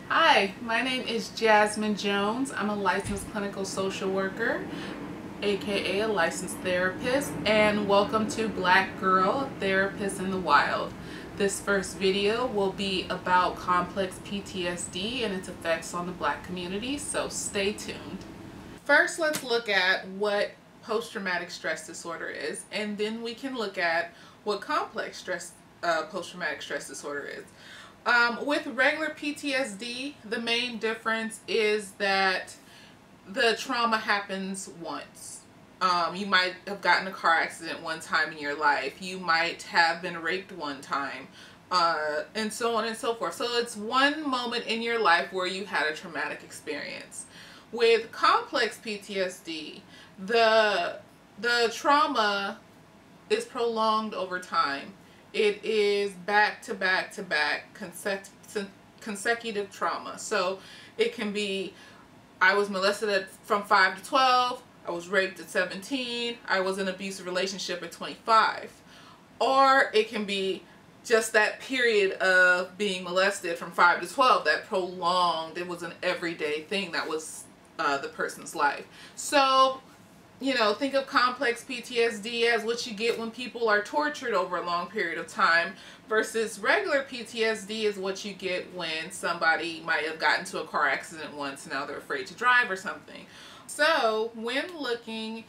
Hi, my name is Jasmine Jones. I'm a licensed clinical social worker, aka a licensed therapist, and welcome to Black Girl Therapist in the Wild. This first video will be about complex PTSD and its effects on the Black community, so stay tuned. First, let's look at what post-traumatic stress disorder is, and then we can look at what complex post-traumatic stress disorder is. With regular PTSD, the main difference is that the trauma happens once. You might have gotten a car accident one time in your life. You might have been raped one time, and so on and so forth. So it's one moment in your life where you had a traumatic experience. With complex PTSD, the trauma is prolonged over time. It is back to back to back consecutive trauma. So it can be, I was molested from 5 to 12, I was raped at 17, I was in an abusive relationship at 25. Or it can be just that period of being molested from 5 to 12, that prolonged, it was an everyday thing that was the person's life. So, you know, think of complex PTSD as what you get when people are tortured over a long period of time, versus regular PTSD is what you get when somebody might have gotten into a car accident once and now they're afraid to drive or something. So when looking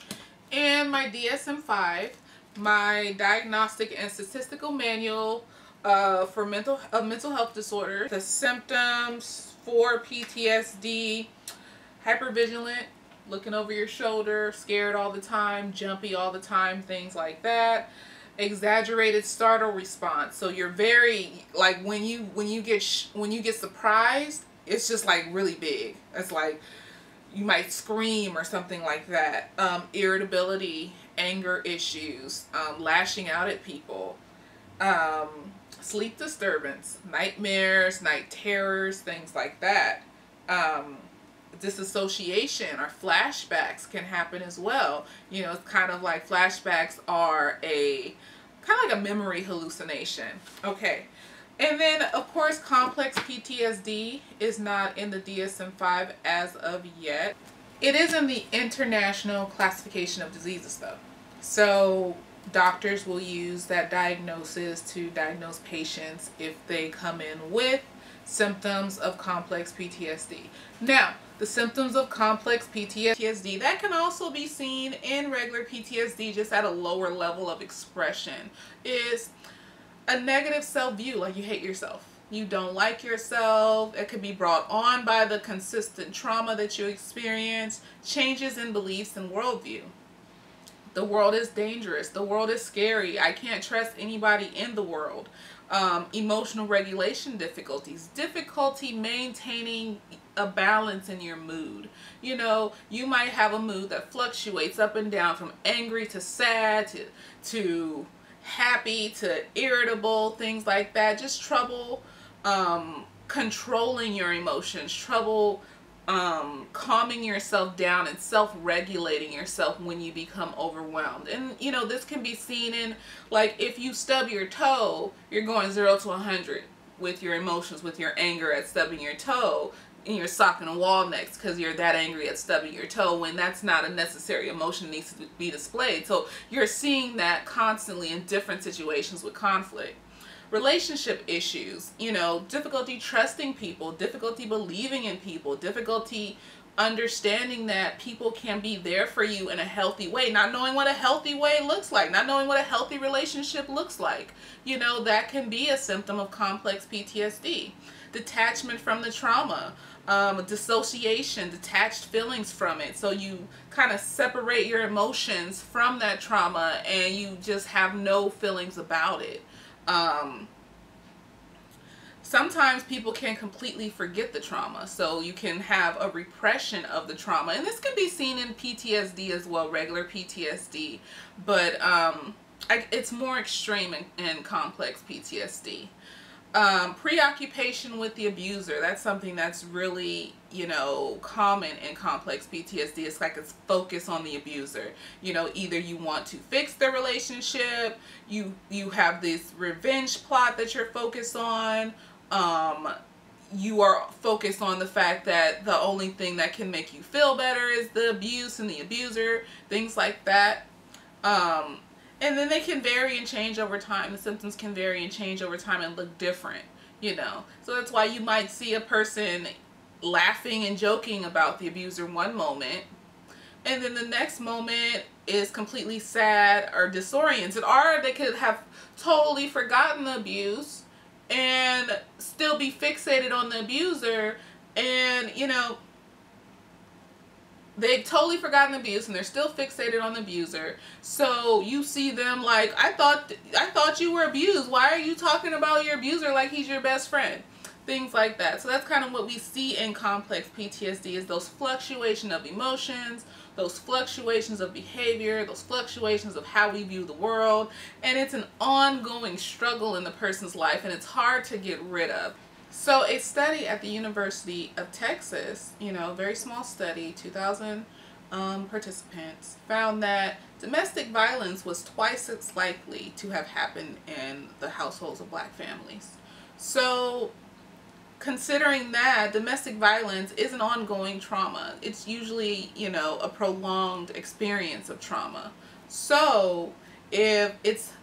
in my DSM-5, my diagnostic and statistical manual for mental health disorder, the symptoms for PTSD: hypervigilant, looking over your shoulder, scared all the time, jumpy all the time, things like that. Exaggerated startle response. So you're very, like, when you get surprised, it's just like really big. It's like you might scream or something like that. Irritability, anger issues, lashing out at people, sleep disturbance, nightmares, night terrors, things like that. Dissociation or flashbacks can happen as well. You know, it's kind of like flashbacks are kind of like a memory hallucination. Okay. And then, of course, complex PTSD is not in the DSM-5 as of yet. It is in the International Classification of Diseases, though. So doctors will use that diagnosis to diagnose patients if they come in with symptoms of complex PTSD. Now, the symptoms of complex PTSD that can also be seen in regular PTSD, just at a lower level of expression, is a negative self-view, like you hate yourself. You don't like yourself. It could be brought on by the consistent trauma that you experience. Changes in beliefs and worldview. The world is dangerous. The world is scary. I can't trust anybody in the world. Emotional regulation difficulties. Difficulty maintaining a balance in your mood. You know, you might have a mood that fluctuates up and down from angry to sad to happy to irritable, things like that. Just trouble controlling your emotions, trouble calming yourself down and self-regulating yourself when you become overwhelmed. And you know, this can be seen in, like, if you stub your toe, you're going 0 to 100 with your emotions, with your anger at stubbing your toe, and you're socking a wall next because you're that angry at stubbing your toe, when that's not a necessary emotion that needs to be displayed. So you're seeing that constantly in different situations with conflict. Relationship issues, you know, difficulty trusting people, difficulty believing in people, difficulty understanding that people can be there for you in a healthy way, not knowing what a healthy way looks like, not knowing what a healthy relationship looks like. You know, that can be a symptom of complex PTSD. Detachment from the trauma, dissociation, detached feelings from it. So you kind of separate your emotions from that trauma and you just have no feelings about it. Sometimes people can completely forget the trauma, so you can have a repression of the trauma, and this can be seen in PTSD as well, regular PTSD, but it's more extreme in complex PTSD. Preoccupation with the abuser, that's something that's really, you know, common in complex PTSD. It's like it's focus on the abuser. You know, either you want to fix the relationship, you have this revenge plot that you're focused on, you are focused on the fact that the only thing that can make you feel better is the abuse and the abuser, things like that. And then they can vary and change over time. The symptoms can vary and change over time and look different, you know. So that's why you might see a person laughing and joking about the abuser one moment, and then the next moment is completely sad or disoriented, or they could have totally forgotten the abuse and still be fixated on the abuser, and you know, they've totally forgotten the abuse and they're still fixated on the abuser. So you see them like, I thought you were abused. Why are you talking about your abuser like he's your best friend? Things like that. So that's kind of what we see in complex PTSD, is those fluctuations of emotions, those fluctuations of behavior, those fluctuations of how we view the world. And it's an ongoing struggle in the person's life, and it's hard to get rid of. So a study at the University of Texas, you know, very small study, 2,000 participants, found that domestic violence was twice as likely to have happened in the households of black families. So considering that, domestic violence is an ongoing trauma. It's usually, you know, a prolonged experience of trauma. So if it's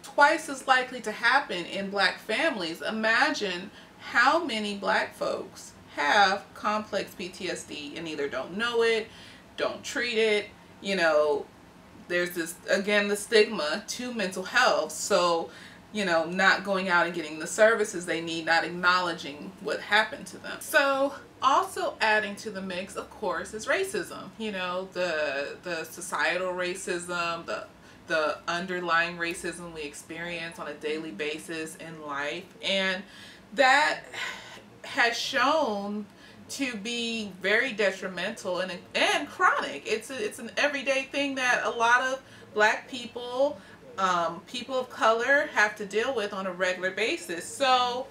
twice as likely to happen in black families, imagine how many black folks have complex PTSD and either don't know it, don't treat it. You know, there's this, again, the stigma to mental health. So, you know, not going out and getting the services they need, not acknowledging what happened to them. So also adding to the mix, of course, is racism. You know, the societal racism, the underlying racism we experience on a daily basis in life. And that has shown to be very detrimental and chronic. It's an everyday thing that a lot of black people, people of color, have to deal with on a regular basis. So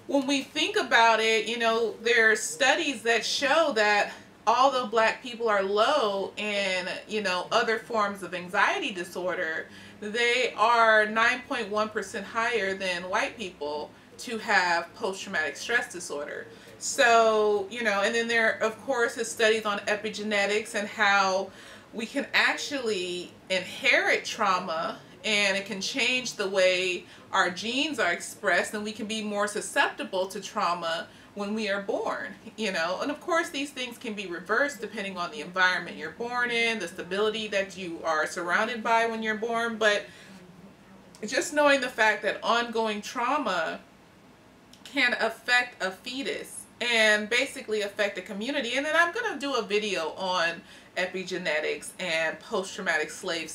when we think about it, you know, there are studies that show that although black people are low in, you know, other forms of anxiety disorder, they are 9.1% higher than white people to have post-traumatic stress disorder. So, you know, and then there, of course, is studies on epigenetics and how we can actually inherit trauma, and it can change the way our genes are expressed, and we can be more susceptible to trauma when we are born, you know. And of course, these things can be reversed depending on the environment you're born in, the stability that you are surrounded by when you're born. But just knowing the fact that ongoing trauma can affect a fetus and basically affect the community. And then I'm going to do a video on epigenetics and post-traumatic slave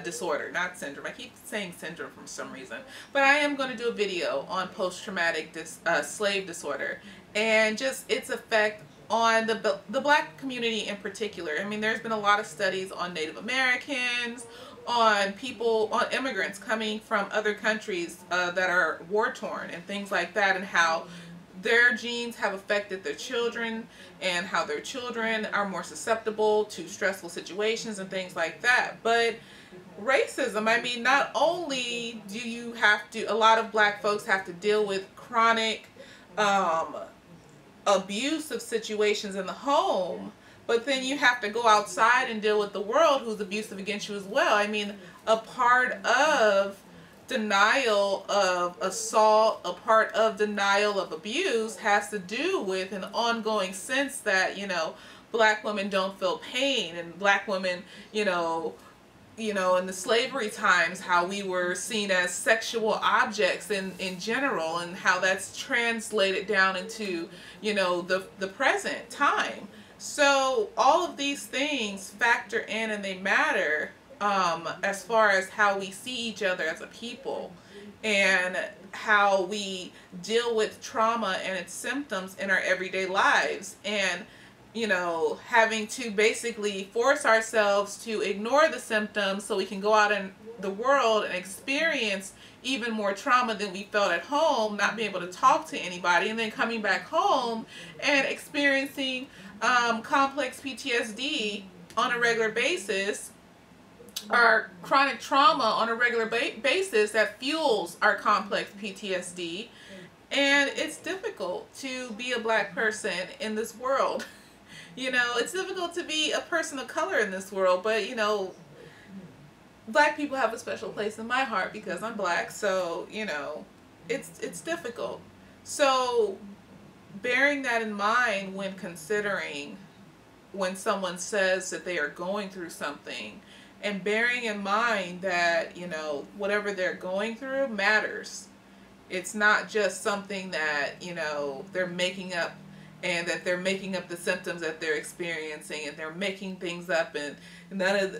disorder, not syndrome. I keep saying syndrome for some reason, but I am going to do a video on post-traumatic slave disorder and just its effect on the black community in particular. I mean, there's been a lot of studies on Native Americans, on people, on immigrants coming from other countries that are war-torn and things like that, and how their genes have affected their children and how their children are more susceptible to stressful situations and things like that. But racism, I mean, not only do you have to, a lot of black folks have to deal with chronic abusive situations in the home, but then you have to go outside and deal with the world who's abusive against you as well. I mean, a part of denial of assault, a part of denial of abuse has to do with an ongoing sense that, you know, black women don't feel pain, and black women, you know, in the slavery times, how we were seen as sexual objects in general, and how that's translated down into, you know, the present time. So all of these things factor in, and they matter as far as how we see each other as a people and how we deal with trauma and its symptoms in our everyday lives. And, you know, having to basically force ourselves to ignore the symptoms so we can go out in the world and experience even more trauma than we felt at home, not being able to talk to anybody, and then coming back home and experiencing complex PTSD on a regular basis, our chronic trauma on a regular basis that fuels our complex PTSD. And it's difficult to be a black person in this world. You know, it's difficult to be a person of color in this world, but you know, black people have a special place in my heart because I'm black, so you know, it's difficult. So bearing that in mind when considering when someone says that they are going through something, and bearing in mind that, you know, whatever they're going through matters. It's not just something that, you know, they're making up, and that they're making up the symptoms that they're experiencing, and they're making things up, and none of the,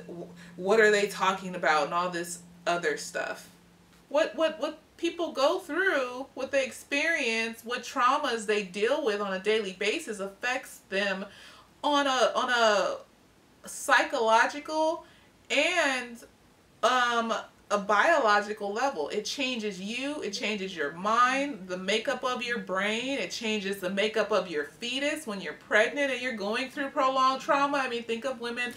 what are they talking about, and all this other stuff. What people go through, what they experience, what traumas they deal with on a daily basis affects them on a psychological and a biological level. It changes you, it changes your mind, the makeup of your brain, it changes the makeup of your fetus when you're pregnant and you're going through prolonged trauma. I mean, think of women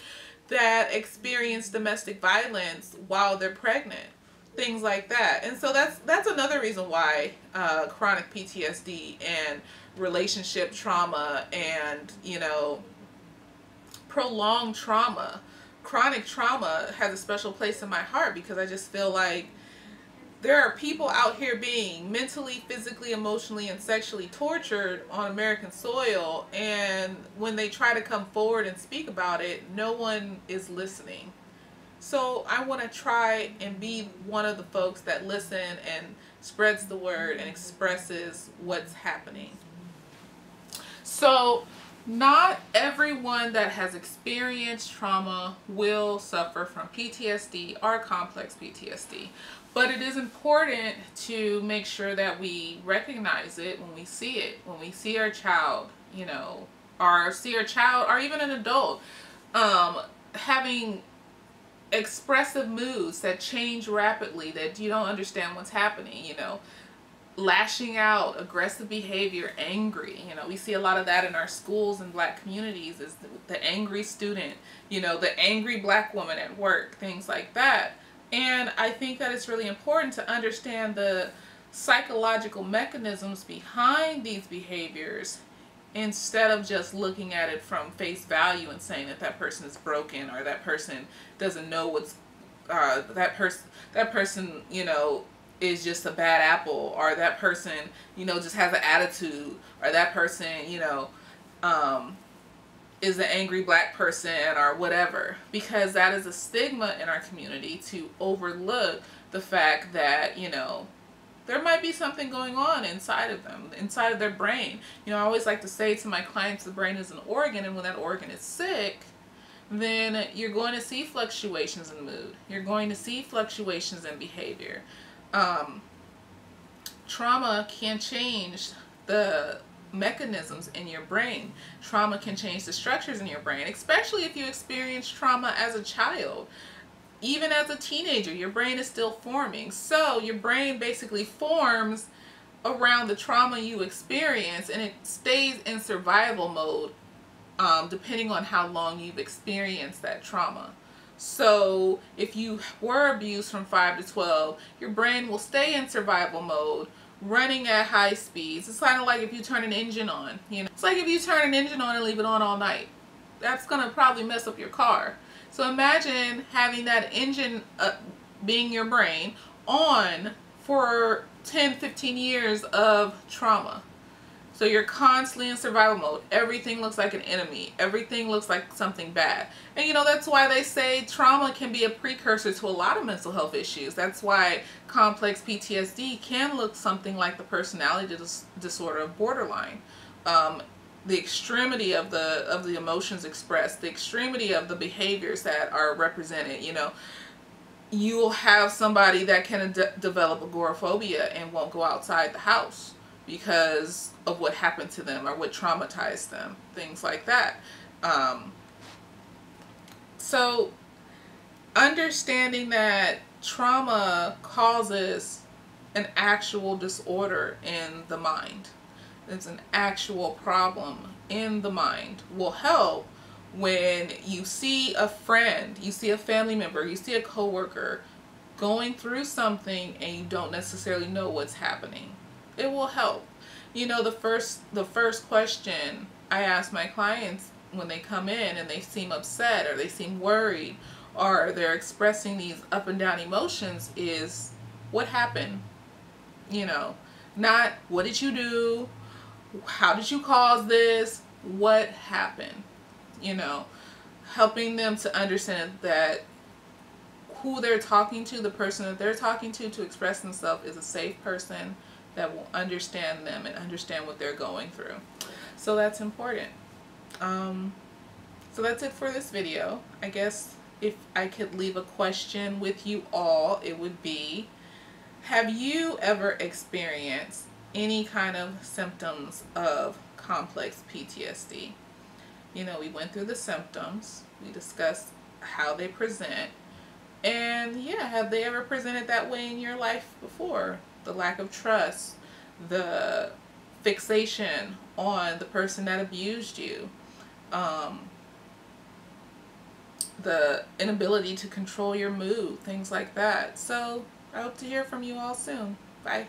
that experience domestic violence while they're pregnant, things like that. And so that's another reason why chronic PTSD and relationship trauma and, you know, prolonged trauma, chronic trauma has a special place in my heart, because I just feel like there are people out here being mentally, physically, emotionally, and sexually tortured on American soil, and when they try to come forward and speak about it, no one is listening. So I want to try and be one of the folks that listen and spreads the word and expresses what's happening. So not everyone that has experienced trauma will suffer from PTSD or complex PTSD. But it is important to make sure that we recognize it when we see it. When we see our child, you know, or see our child or even an adult having expressive moods that change rapidly, that you don't understand what's happening, you know, lashing out, aggressive behavior, angry. You know, we see a lot of that in our schools and black communities, is the angry student, you know, the angry black woman at work, things like that. And I think that it's really important to understand the psychological mechanisms behind these behaviors, instead of just looking at it from face value and saying that that person is broken, or that person doesn't know what's that person, you know, is just a bad apple, or that person, you know, just has an attitude, or that person, you know, is an angry black person, or whatever. Because that is a stigma in our community, to overlook the fact that, you know, there might be something going on inside of them, inside of their brain. You know, I always like to say to my clients, the brain is an organ, and when that organ is sick, then you're going to see fluctuations in mood. You're going to see fluctuations in behavior. Trauma can change the mechanisms in your brain. Trauma can change the structures in your brain, especially if you experience trauma as a child. Even as a teenager, your brain is still forming. So your brain basically forms around the trauma you experience, and it stays in survival mode depending on how long you've experienced that trauma. So if you were abused from 5 to 12, your brain will stay in survival mode, running at high speeds. It's kind of like if you turn an engine on, you know. It's like if you turn an engine on and leave it on all night. That's going to probably mess up your car. So imagine having that engine being your brain on for 10, 15 years of trauma. So you're constantly in survival mode. Everything looks like an enemy. Everything looks like something bad. And you know, that's why they say trauma can be a precursor to a lot of mental health issues. That's why complex PTSD can look something like the personality disorder of borderline. The extremity of the emotions expressed, the extremity of the behaviors that are represented. You know, you will have somebody that can develop agoraphobia and won't go outside the house because of what happened to them or what traumatized them, things like that. So understanding that trauma causes an actual disorder in the mind, it's an actual problem in the mind, will help when you see a friend, you see a family member, you see a coworker going through something and you don't necessarily know what's happening. It will help. You know, the first question I ask my clients when they come in and they seem upset or they seem worried or they're expressing these up and down emotions is, what happened? You know, not what did you do? How did you cause this? What happened? You know, helping them to understand that who they're talking to, the person that they're talking to express themselves, is a safe person that will understand them and understand what they're going through. So that's important. So that's it for this video. I guess if I could leave a question with you all, it would be, have you ever experienced any kind of symptoms of complex PTSD? You know, we went through the symptoms, we discussed how they present, and yeah, have they ever presented that way in your life before? The lack of trust, the fixation on the person that abused you, the inability to control your mood, things like that. So I hope to hear from you all soon. Bye.